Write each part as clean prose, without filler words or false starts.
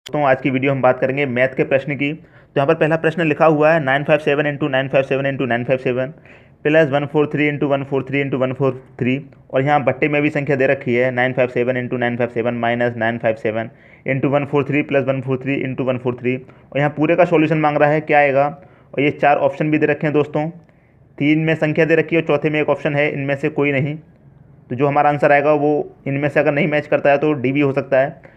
दोस्तों आज की वीडियो हम बात करेंगे मैथ के प्रश्न की। तो यहाँ पर पहला प्रश्न लिखा हुआ है 957 into 957 into 957 plus 143 into 143 into 143। और यहाँ बट्टे में भी संख्या दे रखी है 957 into 957 minus 957 into 143 plus 143 into 143। और यहाँ पूरे का सॉल्यूशन मांग रहा है, क्या आएगा। और ये चार ऑप्शन भी दे रखे हैं दोस्तों, तीन में संख्या दे रखी है और चौथे में एक ऑप्शन है, इनमें से कोई नहीं। तो जो हमारा आंसर आएगा वो इनमें से अगर नहीं मैच करता है तो डी भी हो सकता है।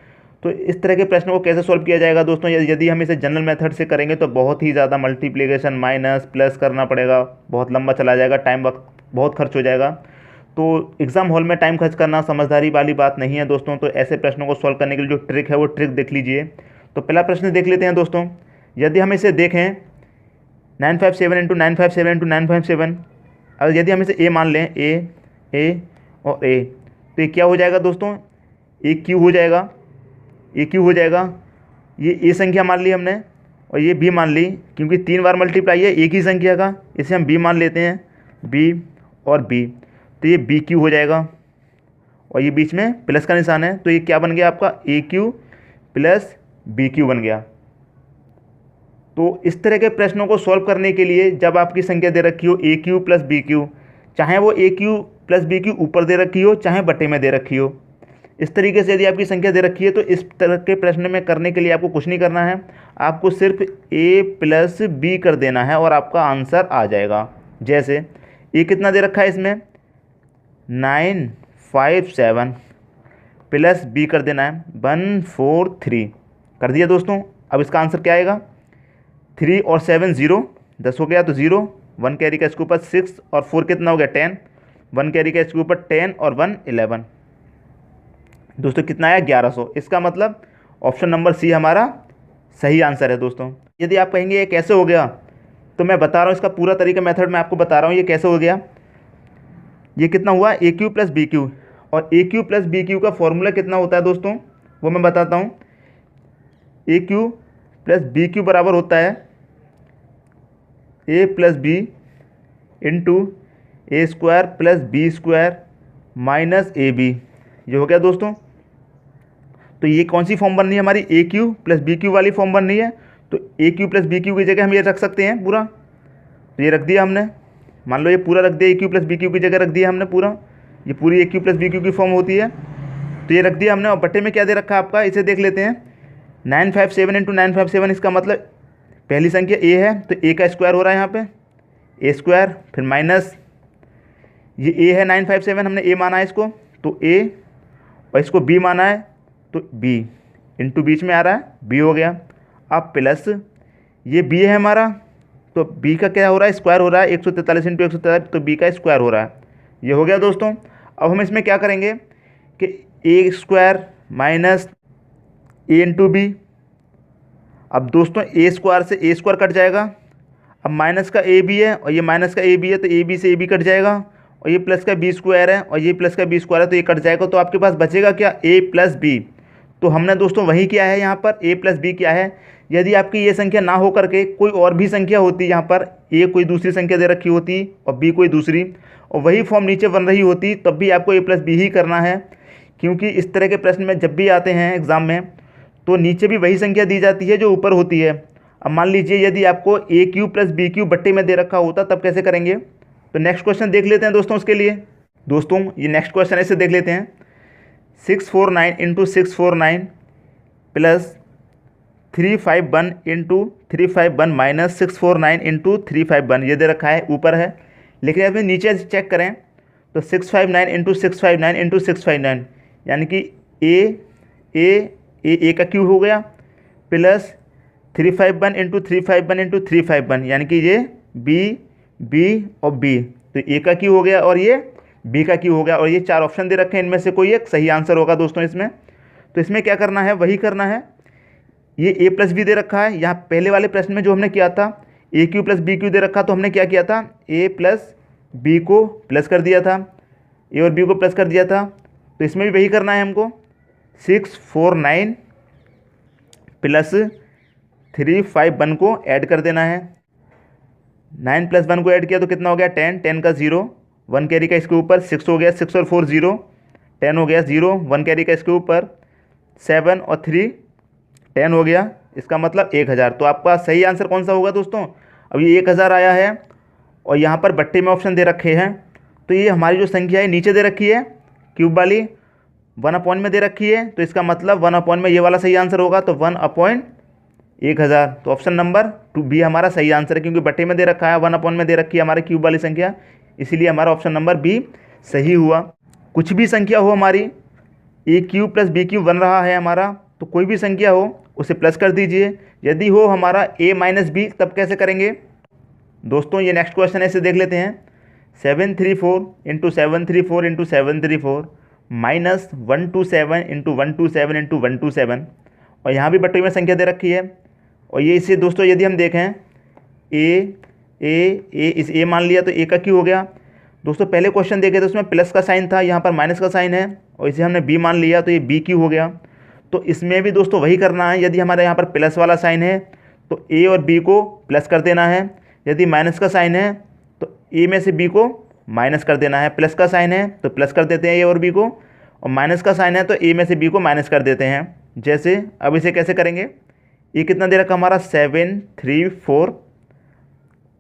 तो इस तरह के प्रश्न को कैसे सॉल्व किया जाएगा दोस्तों, यदि हम इसे जनरल मेथड से करेंगे तो बहुत ही ज़्यादा मल्टीप्लिकेशन माइनस प्लस करना पड़ेगा, बहुत लंबा चला जाएगा, टाइम वक्त बहुत खर्च हो जाएगा। तो एग्ज़ाम हॉल में टाइम खर्च करना समझदारी वाली बात नहीं है दोस्तों। तो ऐसे प्रश्नों को सॉल्व करने के लिए जो ट्रिक है वो ट्रिक देख लीजिए। तो पहला प्रश्न देख लेते हैं दोस्तों। यदि हम इसे देखें 957 इंटू 957 इंटू 957, अगर यदि हम इसे ए मान लें, ए और ए, तो ये क्या हो जाएगा दोस्तों, ए क्यू हो जाएगा। ए क्यू हो जाएगा, ये ए संख्या मान ली हमने और ये बी मान ली, क्योंकि तीन बार मल्टीप्लाई है एक ही संख्या का, इसे हम बी मान लेते हैं, बी और बी। तो ये बी क्यू हो जाएगा और ये बीच में प्लस का निशान है, तो ये क्या बन गया आपका, ए क्यू प्लस बी क्यू बन गया। तो इस तरह के प्रश्नों को सॉल्व करने के लिए जब आपकी संख्या दे रखी हो ए क्यू प्लस बी क्यू, चाहे वो ए क्यू प्लस बी क्यू ऊपर दे रखी हो चाहे बटे में दे रखी हो, इस तरीके से यदि आपकी संख्या दे रखी है तो इस तरह के प्रश्न में करने के लिए आपको कुछ नहीं करना है, आपको सिर्फ ए प्लस बी कर देना है और आपका आंसर आ जाएगा। जैसे ए कितना दे रखा है इसमें 957 प्लस बी कर देना है 143, कर दिया दोस्तों। अब इसका आंसर क्या आएगा, 3 और 7 0, 10 हो गया तो 0, 1 कैरी का इसके ऊपर 6 और 4 कितना हो गया 10, 1 कैरी का इसके ऊपर 10 और 1 11। दोस्तों कितना आया 1100। इसका मतलब ऑप्शन नंबर सी हमारा सही आंसर है दोस्तों। यदि आप कहेंगे ये कैसे हो गया, तो मैं बता रहा हूँ इसका पूरा तरीका, मेथड मैं आपको बता रहा हूँ ये कैसे हो गया। ये कितना हुआ a cube plus b cube, और a cube plus b cube का फॉर्मूला कितना होता है दोस्तों वो मैं बताता हूँ। A cube plus b cube बराबर होता है a plus b into a square plus b square minus a b. ये हो गया दोस्तों। तो ये कौन सी फॉर्म बन रही है हमारी, ए क्यू प्लस बी क्यू वाली फॉर्म बन रही है। तो ए क्यू प्लस बी क्यू की जगह हम ये रख सकते हैं पूरा, तो ये रख दिया हमने, मान लो ये पूरा रख दिया, ए क्यू प्लस बी क्यू की जगह रख दिया हमने पूरा, ये पूरी ए क्यू प्लस बी क्यू की फॉर्म होती है। तो ये रख दिया हमने और बट्टे में क्या दे रखा है आपका, इसे देख लेते हैं 957 इंटू 957, इसका मतलब पहली संख्या ए है तो ए का स्क्वायर हो रहा है यहाँ पे, ए स्क्वायर, फिर माइनस ये ए है 957, हमने ए माना है इसको तो ए, और इसको बी माना है तो बी, इंटू बीच में आ रहा है बी हो गया। अब प्लस ये बी है हमारा, तो बी का क्या हो रहा है, स्क्वायर हो रहा है, 143 इंटू 143, तो बी का स्क्वायर हो रहा है। ये हो गया दोस्तों। अब हम इसमें क्या करेंगे कि ए स्क्वायर माइनस ए इंटू बी। अब दोस्तों ए स्क्वायर से ए स्क्वायर कट जाएगा, अब माइनस का ए बी है और ये माइनस का ए बी है तो ए बी से ए बी कट जाएगा, और ये प्लस का बी स्क्वायर है और ये प्लस का बी स्क्वायर है तो ये कट जाएगा, तो आपके पास बचेगा क्या, ए प्लस बी। तो हमने दोस्तों वही किया है, यहाँ पर ए प्लस बी क्या है। यदि आपकी ये संख्या ना हो करके कोई और भी संख्या होती, यहाँ पर ए कोई दूसरी संख्या दे रखी होती और बी कोई दूसरी, और वही फॉर्म नीचे बन रही होती, तब भी आपको ए प्लस बी ही करना है, क्योंकि इस तरह के प्रश्न में जब भी आते हैं एग्ज़ाम में तो नीचे भी वही संख्या दी जाती है जो ऊपर होती है। अब मान लीजिए यदि आपको ए क्यू प्लस बी क्यू बट्टे में दे रखा होता तब कैसे करेंगे। तो नेक्स्ट क्वेश्चन देख लेते हैं दोस्तों। उसके लिए दोस्तों ये नेक्स्ट क्वेश्चन ऐसे देख लेते हैं, 649 into 649 plus 351 into 351 minus 649 into 351, ये दे रखा है ऊपर है, लेकिन अभी नीचे चेक करें तो 659 इंटू 659 इंटू 659, यानी कि ए का क्यू हो गया, प्लस 351 इंटू 351 इंटू 351, यानी कि ये बी और बी, तो ए का क्यू हो गया और ये बी का क्यू हो गया, और ये चार ऑप्शन दे रखे हैं, इनमें से कोई एक सही आंसर होगा दोस्तों इसमें। तो इसमें क्या करना है, वही करना है, ये ए प्लस बी दे रखा है, यहाँ पहले वाले प्रश्न में जो हमने किया था ए क्यू प्लस बी क्यू दे रखा, तो हमने क्या किया था, ए प्लस बी को प्लस कर दिया था, ए और बी को प्लस कर दिया था। तो इसमें भी वही करना है हमको, 649 प्लस 351 को ऐड कर देना है, 9 प्लस 1 को ऐड किया तो कितना हो गया 10, 10 का 0, 1 कैरी का इसके ऊपर 6 हो गया, 6 और 4 0, 10 हो गया 0, 1 कैरी का इसके ऊपर 7 और 3 10 हो गया, इसका मतलब 1000। तो आपका सही आंसर कौन सा होगा दोस्तों? अब ये 1000 आया है और यहाँ पर बट्टे में ऑप्शन दे रखे हैं, तो ये हमारी जो संख्या है नीचे दे रखी है क्यूब वाली, 1/, में दे रखी है, तो इसका मतलब 1/, में ये वाला सही आंसर होगा, तो 1/1000। तो ऑप्शन नंबर 2 बी हमारा सही आंसर है, क्योंकि बट्टे में दे रखा है, 1/, में दे रखी है हमारे क्यूब वाली संख्या, इसीलिए हमारा ऑप्शन नंबर बी सही हुआ। कुछ भी संख्या हो हमारी, ए क्यूब प्लस बी क्यूब बन रहा है हमारा, तो कोई भी संख्या हो उसे प्लस कर दीजिए। यदि हो हमारा ए माइनस बी, तब कैसे करेंगे दोस्तों? ये नेक्स्ट क्वेश्चन है, इसे देख लेते हैं। 734 into 734 into 734 minus 127 into 127 into 127, और यहाँ भी बट्टे में संख्या दे रखी है। और ये इसे दोस्तों यदि हम देखें, ए इस ए मान लिया तो ए का क्यू हो गया। दोस्तों पहले क्वेश्चन देखे तो उसमें प्लस का साइन था, यहाँ पर माइनस का साइन है, और इसे हमने बी मान लिया तो ये बी क्यू हो गया। तो इसमें भी दोस्तों वही करना है, यदि हमारे यहाँ पर प्लस वाला साइन है तो ए और बी को प्लस कर देना है, यदि माइनस का साइन है तो ए में से बी को माइनस कर देना है। प्लस का साइन है तो प्लस कर देते हैं ए और बी को, और माइनस का साइन है तो ए में से बी को माइनस कर देते हैं। जैसे अब इसे कैसे करेंगे? ए कितना दे रखा हमारा 734,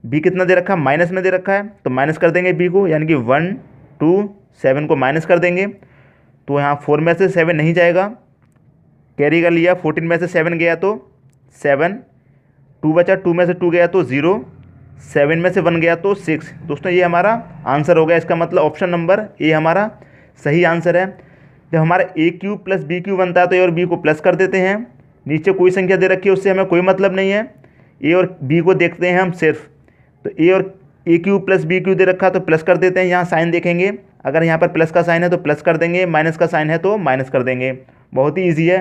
बी कितना दे रखा, माइनस में दे रखा है, तो माइनस कर देंगे बी को, यानी कि 1 2 7 को माइनस कर देंगे। तो यहाँ 4 में से 7 नहीं जाएगा, कैरी कर लिया, 14 में से 7 गया तो 7, 2 बचा, 2 में से 2 गया तो 0, 7 में से 1 गया तो 6। दोस्तों ये हमारा आंसर हो गया, इसका मतलब ऑप्शन नंबर ए हमारा सही आंसर है। जब हमारा ए क्यूब प्लस बी क्यूब बनता है तो ए और बी को प्लस कर देते हैं, नीचे कोई संख्या दे रखी है उससे हमें कोई मतलब नहीं है, ए और बी को देखते हैं हम सिर्फ। तो ए और ए क्यूब प्लस बी क्यूब दे रखा तो प्लस कर देते हैं, यहाँ साइन देखेंगे, अगर यहाँ पर प्लस का साइन है तो प्लस कर देंगे, माइनस का साइन है तो माइनस कर देंगे। बहुत ही ईजी है।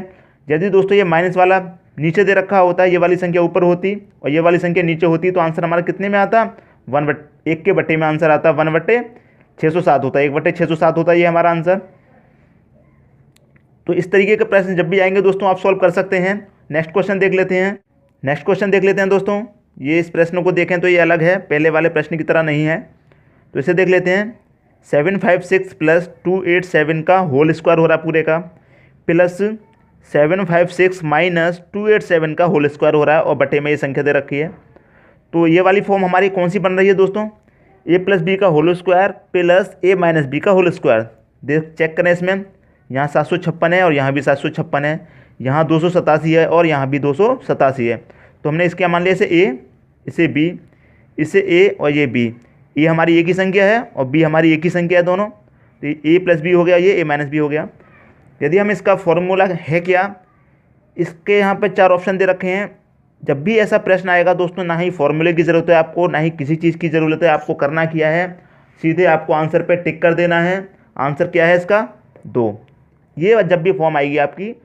यदि दोस्तों ये माइनस वाला नीचे दे रखा होता है, ये वाली संख्या ऊपर होती और ये वाली संख्या नीचे होती, तो आंसर हमारा कितने में आता? 1/1 के बट्टे में आंसर आता, 1/607 होता है, 1/607 होता है ये हमारा आंसर। तो इस तरीके के प्रश्न जब भी आएंगे दोस्तों आप सॉल्व कर सकते हैं। नेक्स्ट क्वेश्चन देख लेते हैं दोस्तों। ये इस प्रश्न को देखें तो ये अलग है, पहले वाले प्रश्न की तरह नहीं है, तो इसे देख लेते हैं। 756 प्लस 287 का होल स्क्वायर हो रहा है पूरे का, प्लस 756 माइनस 287 का होल स्क्वायर हो रहा है, और बटे में ये संख्या दे रखी है। तो ये वाली फॉर्म हमारी कौन सी बन रही है दोस्तों? ए प्लस बी का होल स्क्वायर प्लस ए माइनस बी का होल स्क्वायर। देख चेक करें, इसमें यहाँ 756 है और यहाँ भी 756 है, यहाँ 287 है और यहाँ भी 287 है। तो हमने इसके मान लिया, इसे ए, इसे बी, इसे ए और ये बी। ए हमारी एक ही संख्या है और बी हमारी एक ही संख्या है दोनों, तो ए प्लस बी हो गया, ये ए माइनस बी हो गया। यदि हम इसका फॉर्मूला है क्या, इसके यहाँ पर 4 ऑप्शन दे रखे हैं। जब भी ऐसा प्रश्न आएगा दोस्तों, ना ही फॉर्मूले की ज़रूरत है आपको, ना ही किसी चीज़ की ज़रूरत है, आपको करना क्या है, सीधे आपको आंसर पे टिक कर देना है। आंसर क्या है इसका? 2। ये जब भी फॉर्म आएगी आपकी,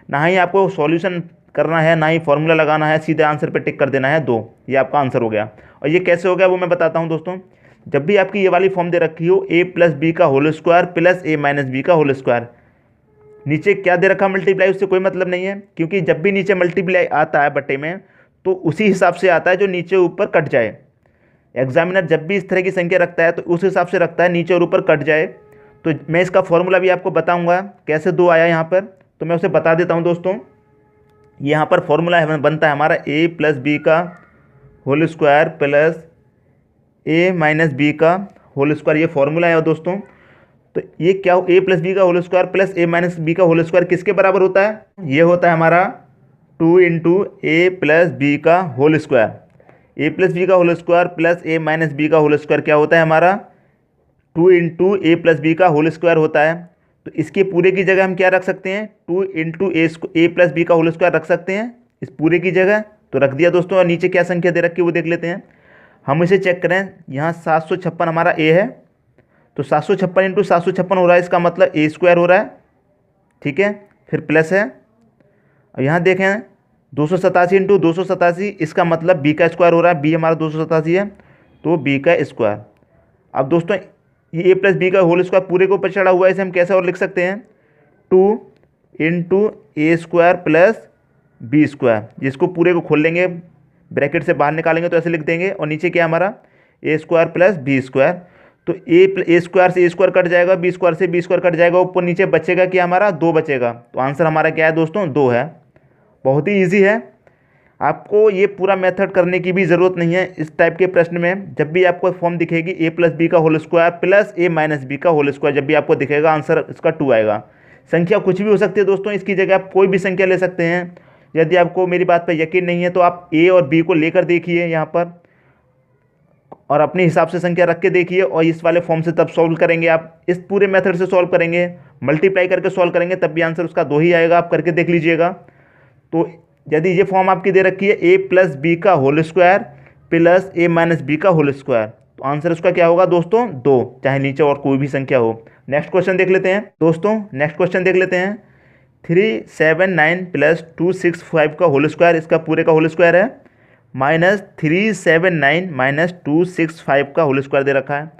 ना ही आपको सॉल्यूशन करना है, ना ही फॉर्मूला लगाना है, सीधे आंसर पे टिक कर देना है 2। ये आपका आंसर हो गया। और ये कैसे हो गया वो मैं बताता हूँ दोस्तों। जब भी आपकी ये वाली फॉर्म दे रखी हो, ए प्लस बी का होल स्क्वायर प्लस ए माइनस बी का होल स्क्वायर, नीचे क्या दे रखा मल्टीप्लाई, उससे कोई मतलब नहीं है, क्योंकि जब भी नीचे मल्टीप्लाई आता है बट्टे में तो उसी हिसाब से आता है जो नीचे ऊपर कट जाए। एग्जामिनर जब भी इस तरह की संख्या रखता है तो उस हिसाब से रखता है, नीचे और ऊपर कट जाए। तो मैं इसका फॉर्मूला भी आपको बताऊंगा कैसे 2 आया यहाँ पर, तो मैं उसे बता देता हूँ दोस्तों। यहाँ पर फॉर्मूला बनता है हमारा ए प्लस बी का होल स्क्वायर प्लस ए माइनस बी का होल स्क्वायर, ये फॉर्मूला है दोस्तों। तो ये क्या हो, ए प्लस बी का होल स्क्वायर प्लस ए माइनस बी का होल स्क्वायर किसके बराबर होता है? ये होता है हमारा 2 इंटू ए प्लस बी का होल स्क्वायर। ए प्लस बी का होल स्क्वायर प्लस ए माइनस बी का होल स्क्वायर क्या होता है हमारा? 2 इंटू ए प्लस बी का होल स्क्वायर होता है। तो इसके पूरे की जगह हम क्या रख सकते हैं? 2 इंटू ए प्लस बी का होल स्क्वायर रख सकते हैं इस पूरे की जगह, तो रख दिया दोस्तों। और नीचे क्या संख्या दे रखी है वो देख लेते हैं। हम इसे चेक करें, यहाँ 756 हमारा ए है, तो 756 इंटू 756 हो रहा है, इसका मतलब ए स्क्वायर हो रहा है, ठीक है, फिर प्लस है। और यहाँ देखें 287 इंटू 287, इसका मतलब बी का स्क्वायर हो रहा है, बी हमारा 287 है तो बी का स्क्वायर। अब दोस्तों ये ए प्लस बी का होल स्क्वायर पूरे के ऊपर चढ़ा हुआ है, इसे हम कैसे और लिख सकते हैं? 2 into a square plus b square, जिसको पूरे को खोल लेंगे, ब्रैकेट से बाहर निकालेंगे तो ऐसे लिख देंगे। और नीचे क्या हमारा? ए स्क्वायर प्लस बी स्क्वायर। तो ए स्क्वायर से ए स्क्वायर कट जाएगा, बी स्क्वायर से बी स्क्वायर कट जाएगा, ऊपर नीचे बचेगा क्या हमारा? 2 बचेगा। तो आंसर हमारा क्या है दोस्तों? 2 है। बहुत ही ईजी है, आपको ये पूरा मेथड करने की भी ज़रूरत नहीं है। इस टाइप के प्रश्न में जब भी आपको फॉर्म दिखेगी ए प्लस बी का होल स्क्वायर प्लस ए माइनस बी का होल स्क्वायर, जब भी आपको दिखेगा आंसर इसका 2 आएगा। संख्या कुछ भी हो सकती है दोस्तों, इसकी जगह आप कोई भी संख्या ले सकते हैं। यदि आपको मेरी बात पर यकीन नहीं है तो आप ए और बी को लेकर देखिए यहाँ पर, और अपने हिसाब से संख्या रख के देखिए, और इस वाले फॉर्म से तब सॉल्व करेंगे। आप इस पूरे मेथड से सॉल्व करेंगे, मल्टीप्लाई करके सॉल्व करेंगे, तब भी आंसर उसका 2 ही आएगा। आप करके देख लीजिएगा। तो यदि ये फॉर्म आपकी दे रखी है ए प्लस बी का होल स्क्वायर प्लस ए माइनस बी का होल स्क्वायर, तो आंसर उसका क्या होगा दोस्तों 2, चाहे नीचे और कोई भी संख्या हो। नेक्स्ट क्वेश्चन देख लेते हैं दोस्तों, नेक्स्ट क्वेश्चन देख लेते हैं। 379 प्लस 265 का होल स्क्वायर, इसका पूरे का होल स्क्वायर है, माइनस 379 माइनस 265 का होल स्क्वायर दे रखा है।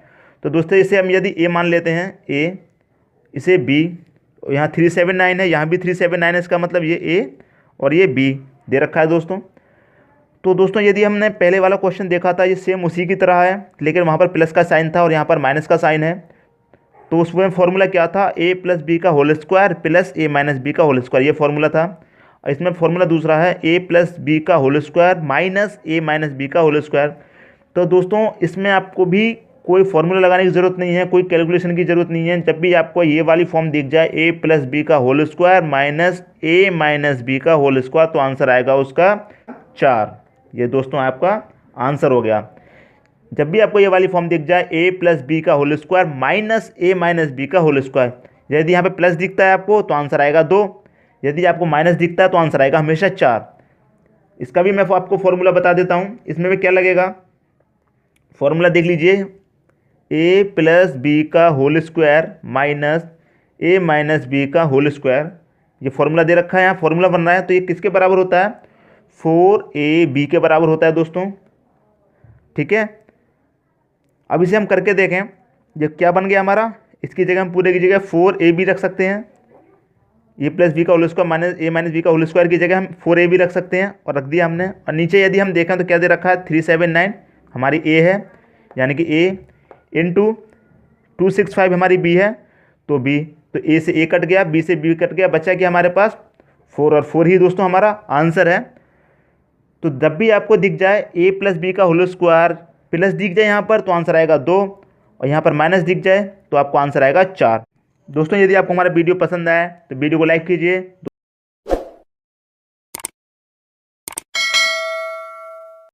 तो दोस्तों इसे हम यदि ए मान लेते हैं, ए, इसे बी, यहाँ 379 है, यहाँ भी 379 है, इसका मतलब ये ए और ये बी दे रखा है दोस्तों। तो दोस्तों यदि हमने पहले वाला क्वेश्चन देखा था, ये सेम उसी की तरह है, लेकिन वहाँ पर प्लस का साइन था और यहाँ पर माइनस का साइन है। तो उसमें फॉर्मूला क्या था, ए प्लस बी का होल स्क्वायर प्लस ए माइनस बी का होल स्क्वायर, ये फॉर्मूला था। इसमें फॉर्मूला दूसरा है ए प्लस बी का होल स्क्वायर माइनस ए माइनस बी का होल स्क्वायर। तो दोस्तों इसमें आपको भी कोई फॉर्मूला लगाने की ज़रूरत नहीं है, कोई कैलकुलेशन की ज़रूरत नहीं है। जब भी आपको ये वाली फॉर्म दिख जाए ए प्लस बी का होल स्क्वायर माइनस ए माइनस बी का होल स्क्वायर, तो आंसर आएगा उसका 4। ये दोस्तों आपका आंसर हो गया। जब भी आपको ये वाली फॉर्म दिख जाए ए प्लस बी का होल स्क्वायर माइनस ए माइनस बी का होल स्क्वायर, यदि यहाँ पे प्लस दिखता है आपको तो आंसर आएगा 2, यदि आपको माइनस दिखता है तो आंसर आएगा हमेशा 4। इसका भी मैं आपको फॉर्मूला बता देता हूँ, इसमें भी क्या लगेगा, फॉर्मूला देख लीजिए, ए प्लस बी का होल स्क्वायर माइनस ए माइनस बी का होल स्क्वायर, ये फॉर्मूला दे रखा है, यहाँ फॉर्मूला बन रहा है। तो ये किसके बराबर होता है, 4ab के बराबर होता है दोस्तों, ठीक है। अब इसे हम करके देखें, ये क्या बन गया हमारा, इसकी जगह हम पूरे की जगह 4ab रख सकते हैं, ए प्लस बी का होल स्क्वायर माइनस ए माइनस बी का होल स्क्वायर की जगह हम 4ab रख सकते हैं, और रख दिया हमने। और नीचे यदि हम देखें तो क्या दे रखा है, 379 हमारी ए है, यानी कि ए इंटू 265 हमारी बी है, तो बी, तो ए से ए कट गया, बी से बी कट गया, बचा कि हमारे पास 4, और 4 ही दोस्तों हमारा आंसर है। तो जब भी आपको दिख जाए ए प्लस बी का होल स्क्वायर प्लस दिख जाए यहाँ पर, तो आंसर आएगा 2, और यहाँ पर माइनस दिख जाए तो आपको आंसर आएगा 4। दोस्तों यदि आपको हमारा वीडियो पसंद आए तो वीडियो को लाइक कीजिए।